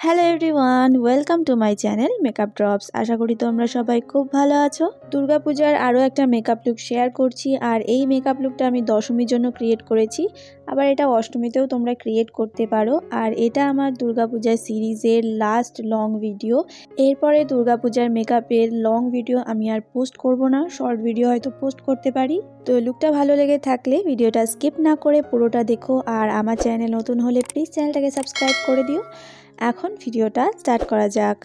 Hello everyone, welcome to my channel makeup drops. আশা করি তোমরা সবাই খুব ভালো আছো। দুর্গা পূজার আরও একটা মেকআপ লুক শেয়ার করছি। আর এই মেকআপ লুকটা আমি দশমীর জন্য ক্রিয়েট করেছি, আবার এটা অষ্টমীতেও তোমরা ক্রিয়েট করতে পারো। আর এটা আমার দুর্গা পূজার সিরিজের লাস্ট লং ভিডিও। এরপরে দুর্গা পূজার মেকআপের লং ভিডিও আমি আর পোস্ট করব না, শর্ট ভিডিও হয়তো পোস্ট করতে পারি। তো লুকটা ভালো লেগে থাকলে ভিডিওটা স্কিপ না করে পুরোটা দেখো। আর আমার চ্যানেল নতুন হলে প্লিজ চ্যানেলটাকে সাবস্ক্রাইব করে দিও। এখন ভিডিওটা স্টার্ট করা যাক।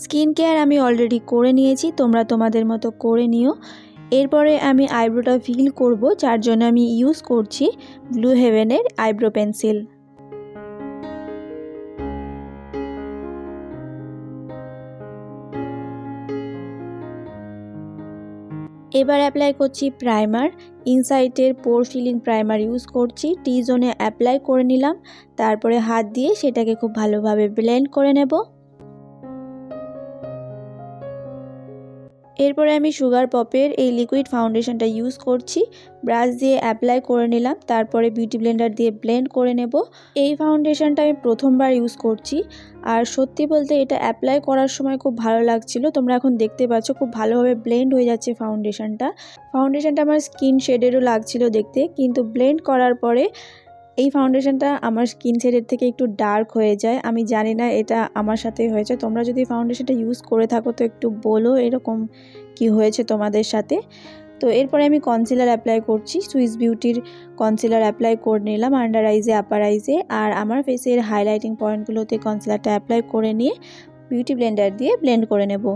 স্কিন কেয়ার আমি অলরেডি করে নিয়েছি, তোমরা তোমাদের মতো করে নিও। এরপরে আমি আইব্রোটা ফিল করব, যার জন্য আমি ইউজ করছি ব্লু হেভেনের আইব্রো পেন্সিল। এবার অ্যাপ্লাই করছি প্রাইমার। ইনসাইটের পোর ফিলিং প্রাইমার ইউজ করছি। টি জোনে অ্যাপ্লাই করে নিলাম, তারপরে হাত দিয়ে সেটাকে খুব ভালোভাবে ব্লেন্ড করে নেব। এরপরে আমি সুগার পপের এই লিকুইড ফাউন্ডেশনটা ইউজ করছি। ব্রাশ দিয়ে অ্যাপ্লাই করে নিলাম, তারপরে বিউটি ব্লেন্ডার দিয়ে ব্লেন্ড করে নেব। এই ফাউন্ডেশনটা আমি প্রথমবার ইউজ করছি, আর সত্যি বলতে এটা অ্যাপ্লাই করার সময় খুব ভালো লাগছিল। তোমরা এখন দেখতে পাচ্ছ খুব ভালোভাবে ব্লেন্ড হয়ে যাচ্ছে ফাউন্ডেশনটা আমার স্কিন শেডেরও লাগছিল দেখতে, কিন্তু ব্লেন্ড করার পরে এই ফাউন্ডেশনটা আমার স্কিন শেডের থেকে একটু ডার্ক হয়ে যায়। আমি জানি না এটা আমার সাথে হয়েছে, তোমরা যদি ফাউন্ডেশনটা ইউজ করে থাকো তো একটু বলো এরকম কি হয়েছে তোমাদের সাথে। তো এরপরে আমি কনসিলার অ্যাপ্লাই করছি। সুইস বিউটির কনসিলার অ্যাপ্লাই করে নিলাম আন্ডার আইজে, আপার আইজে, আর আমার ফেসের হাইলাইটিং পয়েন্টগুলোতে কনসিলারটা অ্যাপ্লাই করে নিয়ে বিউটি ব্লেন্ডার দিয়ে ব্লেন্ড করে নেব।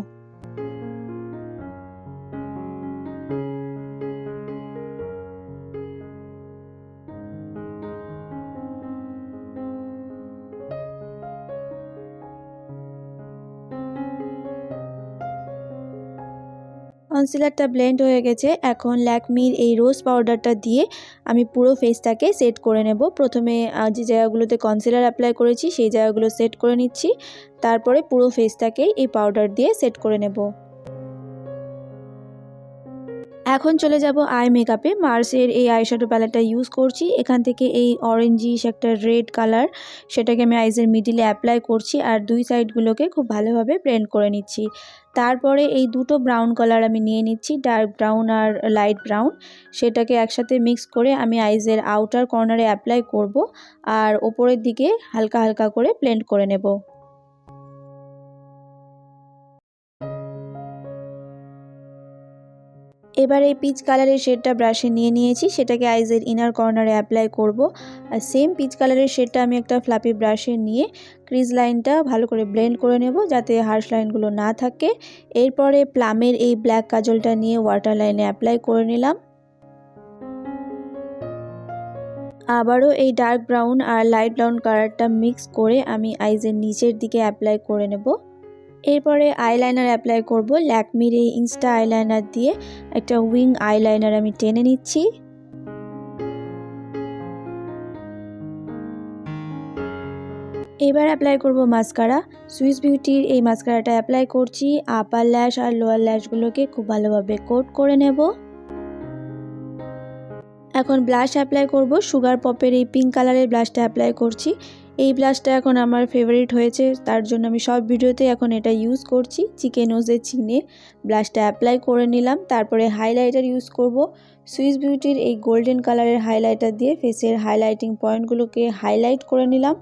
কনসিলারটা ব্লেন্ড হয়ে গেছে। এখন ল্যাকমির এই রোজ পাউডারটা দিয়ে আমি পুরো ফেসটাকে সেট করে নেব। প্রথমে যে জায়গাগুলোতে কনসিলার অ্যাপ্লাই করেছি সেই জায়গাগুলো সেট করে নিচ্ছি, তারপরে পুরো ফেসটাকেই এই পাউডার দিয়ে সেট করে নেব। এখন চলে যাব আই মেকআপে। মার্সের এই আইশ্যাডো প্যালেটটা ইউজ করছি। এখান থেকে এই অরেঞ্জিশ একটা রেড কালার, সেটাকে আমি আইজের মিডিলে অ্যাপ্লাই করছি, আর দুই সাইডগুলোকে খুব ভালোভাবে ব্লেন্ড করে নিচ্ছি। তারপরে এই দুটো ব্রাউন কালার আমি নিয়ে নিচ্ছি, ডার্ক ব্রাউন আর লাইট ব্রাউন, সেটাকে একসাথে মিক্স করে আমি আইজের আউটার কর্নারে অ্যাপ্লাই করব, আর ওপরের দিকে হালকা হালকা করে ব্লেন্ড করে নেব। এবার এই পিচ কালারের শেডটা ব্রাশে নিয়ে নিয়েছি, সেটাকে আইজের ইনার কর্নারে অ্যাপ্লাই করব। আর সেম পিচ কালারের শেডটা আমি একটা ফ্লাপি ব্রাশে নিয়ে ক্রিজ লাইনটা ভালো করে ব্লেন্ড করে নেব, যাতে হার্শ লাইনগুলো না থাকে। এরপরে প্লামের এই ব্ল্যাক কাজলটা নিয়ে ওয়াটার লাইনে অ্যাপ্লাই করে নিলাম। আবারও এই ডার্ক ব্রাউন আর লাইট ব্রাউন কালারটা মিক্স করে আমি আইজের নিচের দিকে অ্যাপ্লাই করে নেব। এরপরে আইলাইনার অ্যাপ্লাই করব। ল্যাকমির এই ইনস্টা আইলাইনার দিয়ে একটা উইং আইলাইনার আমি টেনে নিচ্ছি। এবার অ্যাপ্লাই করব মাস্কারা। সুইস বিউটির এই মাস্কারাটা অ্যাপ্লাই করছি। আপার ল্যাশ আর লোয়ার ল্যাশগুলোকে খুব ভালোভাবে কোট করে নেব। এখন ব্লাশ অ্যাপ্লাই করব। সুগার পপের এই পিঙ্ক কালারের ব্লাশটা অ্যাপ্লাই করছি। এই ব্লাশটা এখন আমার ফেভারিট হয়েছে, তার জন্য আমি সব ভিডিওতে এখন এটা ইউজ করছি। চিকেন নোজে চিনে ব্লাশটা অ্যাপ্লাই করে নিলাম। তারপরে হাইলাইটার ইউজ করব। সুইস বিউটির এই গোল্ডেন কালারের হাইলাইটার দিয়ে ফেসের হাইলাইটিং পয়েন্টগুলোকে হাইলাইট করে নিলাম,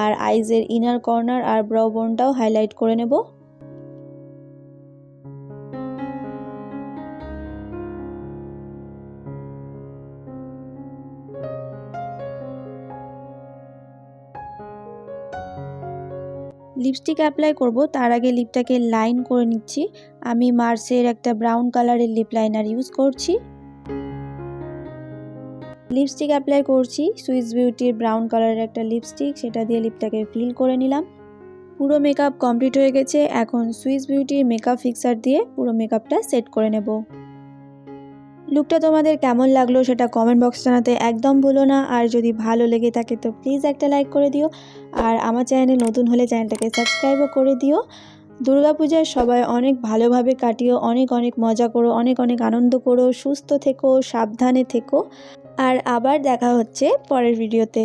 আর আইজের ইনার কর্নার আর ব্রাউ বোনটাও হাইলাইট করে নেব। লিপস্টিক অ্যাপ্লাই করব, তার আগে লিপটাকে লাইন করে নিচ্ছি। আমি মার্সের একটা ব্রাউন কালারের লিপ লাইনার ইউজ করছি। লিপস্টিক অ্যাপ্লাই করছি সুইস বিউটির ব্রাউন কালারের একটা লিপস্টিক, সেটা দিয়ে লিপটাকে ফিল করে নিলাম। পুরো মেকআপ কমপ্লিট হয়ে গেছে। এখন সুইস বিউটির মেকআপ ফিক্সার দিয়ে পুরো মেকআপটা সেট করে নেব। লুকটা তোমাদের কেমন লাগলো সেটা কমেন্ট বক্স জানাতে একদম ভুলো না। আর যদি ভালো লেগে থাকে তো প্লিজ একটা লাইক করে দিও, আর আমার চ্যানেলে নতুন হলে চ্যানেলটাকে সাবস্ক্রাইবও করে দিও। দুর্গাপূজায় সবাই অনেক ভালোভাবে কাটিও, অনেক অনেক মজা করো, অনেক অনেক আনন্দ করো, সুস্থ থেকো, সাবধানে থেকো। আর আবার দেখা হচ্ছে পরের ভিডিওতে।